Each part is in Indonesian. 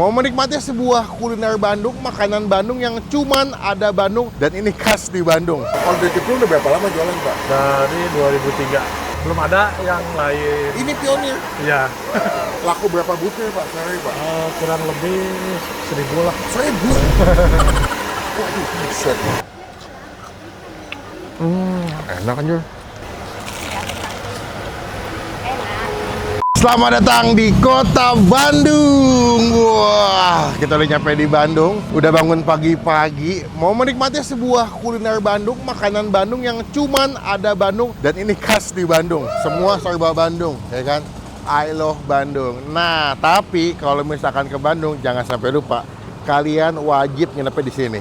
Mau menikmati sebuah kuliner Bandung, makanan Bandung yang cuman ada Bandung dan ini khas di Bandung. Kalau dari Ciplung udah berapa lama jualan, Pak? Dari 2003. Belum ada yang lain. Ini pionir. Iya. Laku berapa butir, Pak? Sehari, Pak? Kurang lebih 1000 lah. 1000? Waduh, buset. Enak aja. Selamat datang di kota Bandung. Wah, kita udah nyampe di Bandung. Udah bangun pagi-pagi. Mau menikmati sebuah kuliner Bandung, makanan Bandung yang cuman ada Bandung dan ini khas di Bandung. Semua serba Bandung, ya kan? I love Bandung. Nah, tapi kalau misalkan ke Bandung, jangan sampai lupa kalian wajib nginepnya di sini.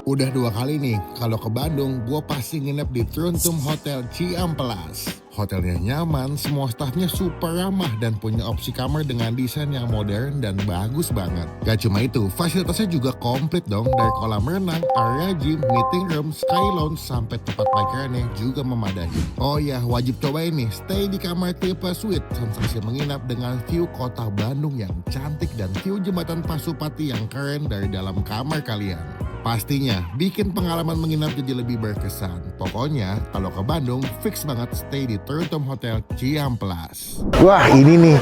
Udah 2 kali nih, kalau ke Bandung, gue pasti nginep di Truntum Hotel Ciamplas. Hotelnya nyaman, semua stafnya super ramah dan punya opsi kamar dengan desain yang modern dan bagus banget. Gak cuma itu, fasilitasnya juga komplit dong, dari kolam renang, area gym, meeting room, sky lounge, sampai tempat parkirannya juga memadai. Oh ya, wajib cobain nih, stay di kamar tipe suite, sensasi menginap dengan view kota Bandung yang cantik dan view jembatan Pasupati yang keren dari dalam kamar kalian. Pastinya bikin pengalaman menginap jadi lebih berkesan. Pokoknya kalau ke Bandung fix banget stay di Truntum Hotel Ciamplas. Wah, ini nih.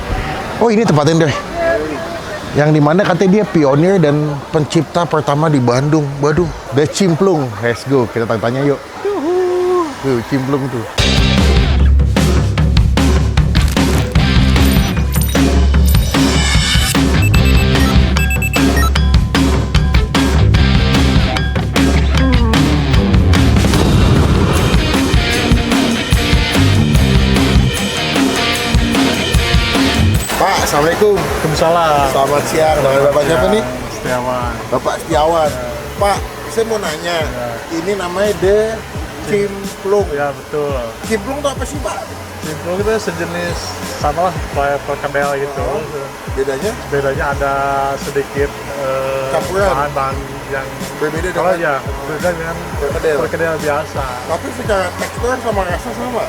Oh, ini tempatnya deh. Yang dimana katanya dia pionir dan pencipta pertama di Bandung. Waduh, The Cimplung. Let's go, kita tanya yuk. Tuh, Cimplung tuh. Assalamualaikum. Waalaikumsalam. Selamat siang. Nama Bapak siapa nih? Setiawan. Bapak Setiawan. Pak, saya mau nanya. Ini namanya The Cimplung. Ya betul. Cimplung itu apa sih, Pak? Cimplung itu sejenis sama lah kayak perkedel gitu. Bedanya? Bedanya ada sedikit Campuran. bahan-bahan yang Berbeda kalau dengan ya beda dengan perkedel. perkedel biasa. Tapi secara tekstur sama rasa sama?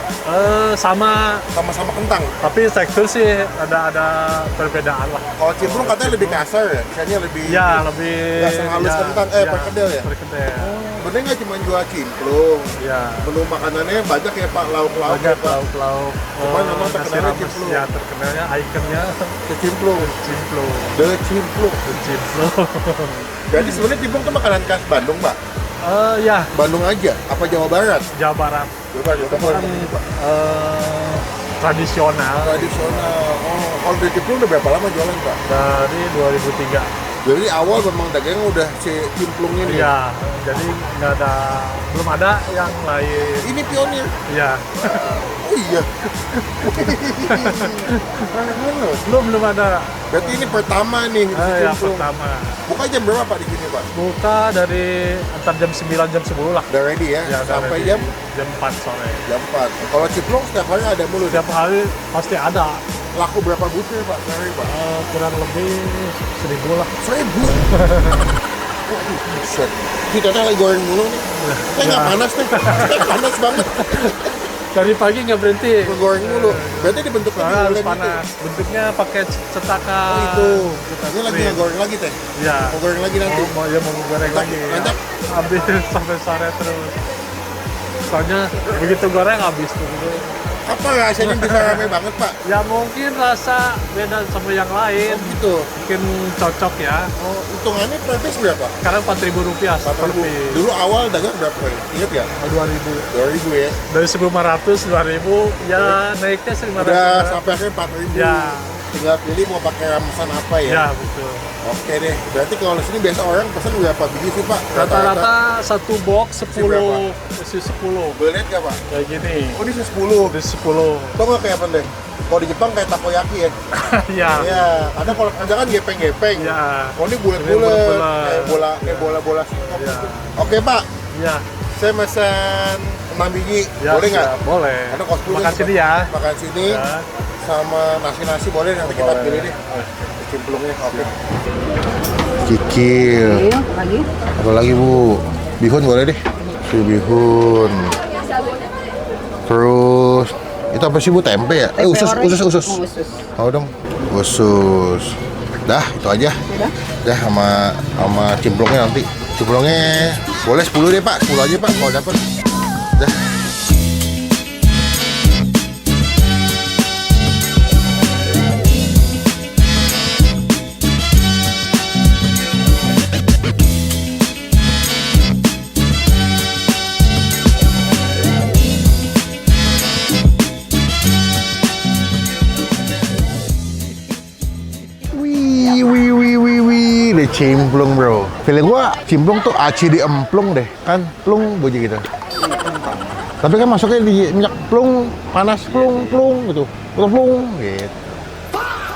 Sama, Sama-sama kentang. tapi tekstur sih ada perbedaan lah. Kalau Cimplung katanya lebih kasar ya? Misalnya lebih... Ya lebih Rasa halus kentang, perkedel ya? Perkedel. Bener nggak cuma jual Cimplung? Ya. Menu makanannya banyak ya, Pak? Lauk-lauk ya, Banyak Pak? lauk-lauk. Cuman memang nasi terkenalnya rames, Cimplung. ya terkenalnya ikonnya The Cimplung. Cimplung. The Cimplung. Cimplung. Jadi sebenarnya Cimplung itu makanan khas Bandung, Pak? Ya, Bandung aja? Apa Jawa Barat? Jawa Barat. Jawa Barat, Itu kan tradisional tradisional. Oh, kalau dari Cimplung udah berapa lama jualan, Pak? dari 2003. Jadi awal memang dagangnya udah si Cimplung ini. Iya, jadi belum ada yang lain. Ini pionir. Iya. Oh iya. belum ada. Berarti ini pertama nih di Ya Cimplung. pertama. Buka jam berapa Pak di sini, Pak? Buka dari antar jam 9 jam 10 lah. Udah ready ya? Ya, Sampai dari jam jam 4 sore. jam 4. Kalau Cimplung setiap hari ada mulu. Setiap hari pasti ada. Laku berapa butir, Pak? Sehari, Pak? Kurang lebih 1000 lah. 1000. Waduh, buset. Kita lagi goreng mulu nih. Nggak panas nih. Panas banget. Dari pagi nggak berhenti. Goreng mulu. Berarti dibentuknya Karena harus gitu? panas. Bentuknya pakai cetakan. Oh itu. Cetakan Ini lagi krim. ngegoreng lagi, Teh? Ya. Mau goreng lagi nanti? Mau goreng Mantap, lagi. mantap. Habis sampai sore terus. Soalnya begitu goreng habis tuh. Apa rasanya bisa rame banget, Pak? Ya mungkin rasa beda sama yang lain. Oh gitu. Mungkin cocok ya. Oh, hitungannya per piece berapa? Sekarang Rp4.000 per 4.000. piece. Dulu awal dagang berapa ya? Ingat ya? 2.000. 2.000 ya? Dari 1.500, 2.000, ya naiknya 1.500. Udah sampai akhirnya 4.000. Ya. Tinggal pilih mau pakai ramesan apa ya? Ya betul. Oke deh. Berarti kalau di sini biasa orang pesan berapa biji sih, Pak? Rata-rata satu box berapa? 10, isi 10. Boleh lihat nggak, Pak? Kayak gini. Oh, ini 10. Di 10. Tau nggak kayak apa, deh? Kalau di Jepang kayak takoyaki ya? Ya. Iya. Ada kalau kerja kan gepeng-gepeng. Ya. Oh, ini Ini bulat-bulat. bulat-bulat. Kayak bola-bola singkong Ya. gitu. Oke, Pak. Ya. Saya pesan 6 biji. Ya, Boleh nggak? siap. Boleh. Ada kos dulu Makan nih, sini Pak. ya. Makan sini. Ya. Sama nasi-nasi boleh nanti kita Boleh. pilih deh. Cimplungnya. Oke. Kikil. Iya, lagi. Apa lagi, Bu? Bihun boleh deh. Si bihun. Terus itu apa sih, Bu? Tempe ya? Tempe Usus. orek. Usus. Oh, usus. Mau dong. Usus. Dah, itu aja. Udah. Dah sama cimplungnya nanti. Cimplungnya boleh 10 deh Pak, 10 aja Pak kalau dapat. Dah. Wih, deh cimplung bro. Feeling gua cimplung tuh aci di emplung deh, kan plung bunyi gitu. Tapi kan masuknya di minyak plung, panas plung gitu, plung gitu.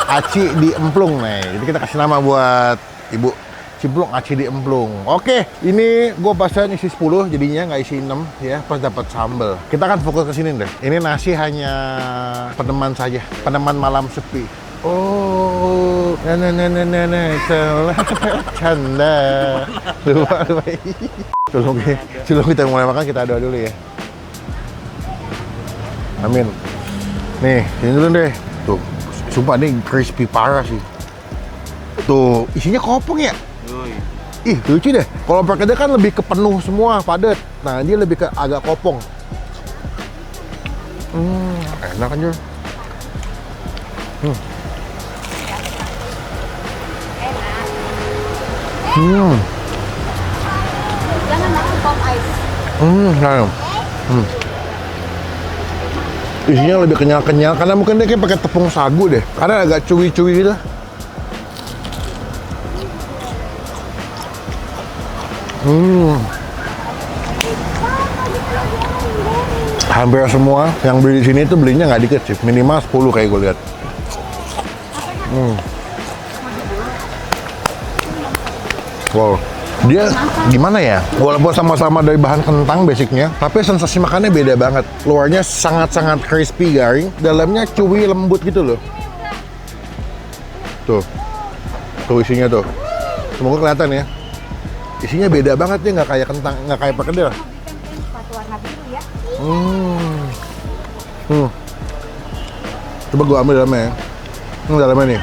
Aci di emplung nih. Jadi kita kasih nama buat ibu cimplung aci di emplung. Oke, ini gua pasang isi 10 jadinya nggak isi 6 ya, pas dapat sambal. Kita akan fokus ke sini deh. Ini nasi hanya peneman saja, peneman malam sepi. Oh, salah canda. Lupa. Sebelum kita mulai makan kita doa dulu ya. Amin. Nih, ini dulu deh. Tuh, sumpah nih crispy parah sih. Tuh, isinya kopong ya? Ih, lucu deh. Kalau perkedel kan lebih ke penuh semua, padat. Nah, dia lebih ke agak kopong. Enak kan, Jur? Jangan aku pop ice. Nah. Isinya lebih kenyal-kenyal karena mungkin dia kayak pakai tepung sagu deh. Karena agak cuwi-cuwi gitu. Hampir semua yang beli di sini itu belinya nggak dikit sih, minimal 10 kayak gue lihat. Wow, dia gimana ya? Walaupun sama-sama dari bahan kentang basicnya, tapi sensasi makannya beda banget. Luarnya sangat-sangat crispy garing, dalamnya chewy lembut gitu loh. Tuh isinya tuh. Semoga kelihatan ya. Isinya beda banget nih, nggak kayak kentang, nggak kayak perkedel. Sepatu warna biru ya. Coba gua ambil dalamnya ya. Ini dalamnya nih.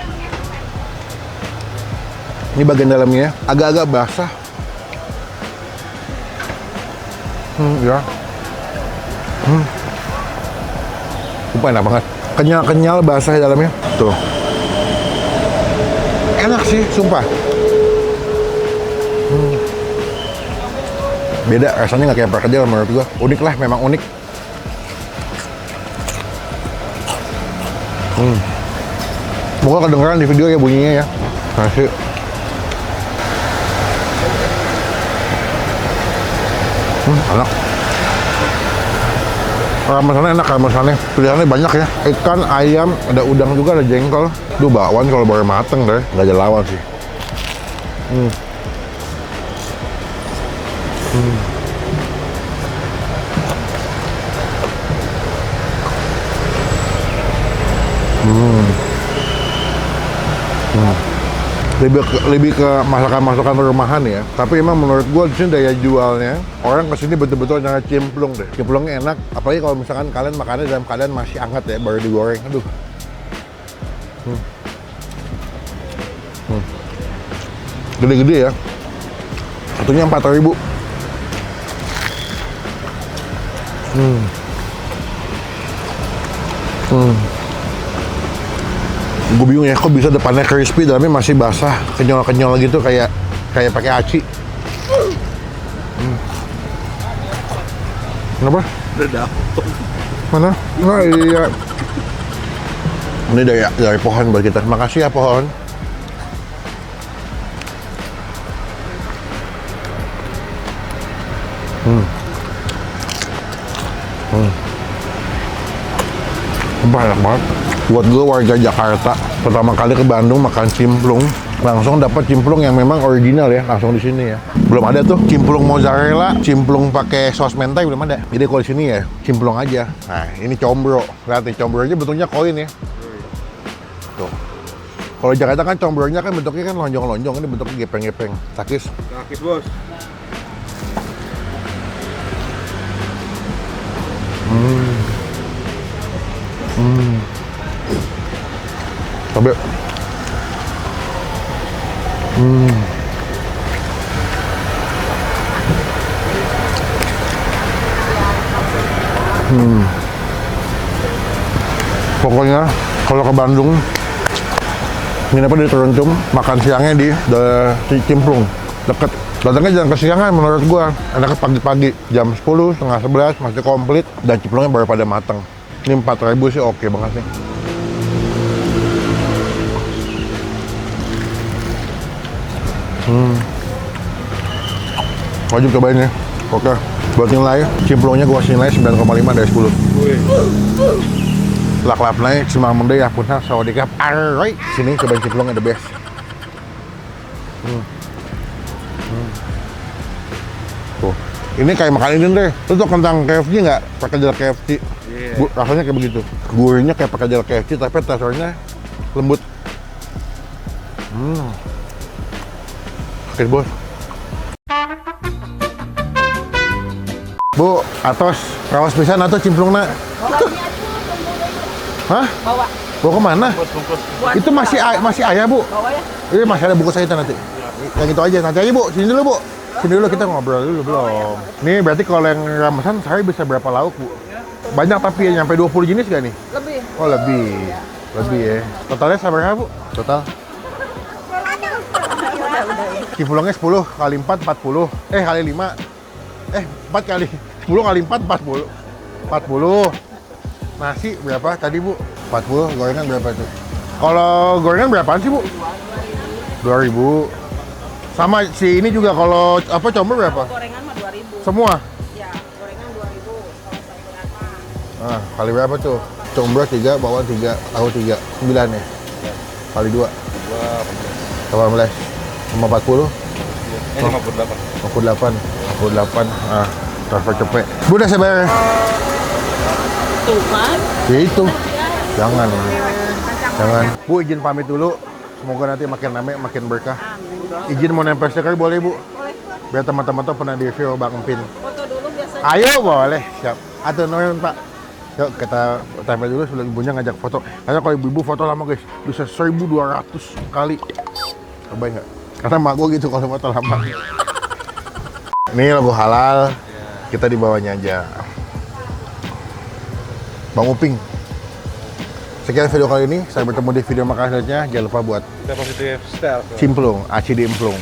Ini bagian dalamnya agak-agak basah. Ya. Sumpah enak banget. Kenyal-kenyal basah di dalamnya. Tuh. Enak sih, sumpah. Beda, rasanya nggak kayak perkedel menurut gua. Unik lah, memang unik. Semoga kedengeran di video ya bunyinya ya. Nasi. Enak. Ramesannya enak, ramesannya. Pilihannya banyak ya. Ikan, ayam, ada udang juga, ada jengkol. Duh, bakwan kalau baru mateng deh. Nggak ada lawan sih. Lebih ke masakan rumahan ya. Tapi emang menurut gua di sini daya jualnya orang kesini betul-betul nyari cimplung deh. Cimplungnya enak, apalagi kalau misalkan kalian makannya dalam keadaan masih hangat ya, baru digoreng. Aduh. Gede-gede ya. Satunya 4.000. Gue bingung ya, kok bisa depannya crispy, dalamnya masih basah, kenyal-kenyal gitu, kayak pakai aci. Kenapa? Udah dapet. Mana? Nah, iya. Ini dari pohon buat kita. Makasih ya pohon. Enak banget. Buat gue warga Jakarta, pertama kali ke Bandung makan cimplung, langsung dapat cimplung yang memang original ya, langsung di sini ya. Belum ada tuh cimplung mozzarella, cimplung pakai saus mentai, belum ada. Jadi kalau di sini ya cimplung aja. Nah, ini combro. Lihat nih, combro aja bentuknya koin ya. Tuh. Kalau di Jakarta kan combronya kan bentuknya kan lonjong-lonjong, ini bentuknya gepeng-gepeng. Takis. Takis, Bos. Coba. Pokoknya kalau ke Bandung nginepnya di Teruntum, makan siangnya di Cimplung, deket. Datangnya jangan kesiangan menurut gua, enaknya pagi-pagi jam 10, setengah 11 masih komplit dan cimplungnya baru pada matang. Ini 4.000 sih oke banget nih. Wajib cobain ya. Oke, buat nilai cimplungnya gua kasih nilai 9,5 dari 10. Lak-lap naik, semang mende ya punah, sawadikap, alright. Sini cobain cimplungnya the best. Tuh, ini kayak makan ini deh. Lu tau kentang KFC nggak? Pakai jel KFC. Iya. Rasanya kayak begitu. Gurihnya kayak pakai jel KFC, tapi teksturnya lembut. Oke bos. Bu, atos, rawas pisan atau cimplungna? Hah? Bawa. Bawa kemana? Bungkus. Itu masih ayah bu? Bawa ya. Ini masih ada bungkus kita nanti. Yang itu aja, nanti aja bu. Sini dulu bu. Sini dulu kita ngobrol dulu belum. Nih berarti kalau yang ramesan saya bisa berapa lauk bu? Banyak tapi ya, nyampe 20 jenis gak nih? Lebih. Oh lebih. Lebih ya. Totalnya sama berapa bu? Total? Cimplungnya 10 kali 4, 40. Kali 5. 4 kali 10 kali 4, 40. 40. Nasi berapa tadi bu? 40. Gorengan berapa tuh? Kalau gorengan berapaan sih bu? 2.000. Sama si ini juga kalau apa combro berapa? Gorengan mah 2.000. Semua? Ya, gorengan 2.000. Kalau sayuran mah Nah, kali berapa tuh? Combro 3, bawang 3, tahu 3, 9 ya? Kali 2. 18. Sama 40? 58. 58. Ah, transfer cepet. Bu udah saya bayar. tuh kan. Ya itu. Jangan. Bu izin pamit dulu. Semoga nanti makin rame, makin berkah. Izin mau nempel stiker boleh bu? Biar teman-teman tuh pernah di review Bang Empin. Foto dulu biasanya. Ayo boleh, siap. Atau nomen pak. Yuk kita tempel dulu sebelum ibunya ngajak foto. Karena kalau ibu foto lama guys, bisa 1.200 kali. Cobain nggak? Karena mak gue gitu kalau foto lama. Ini logo halal, kita di bawahnya aja. Bang Uping. Sekian video kali ini, saya bertemu di video makan selanjutnya. Jangan lupa buat Kita positif style. cimplung, aci di emplung.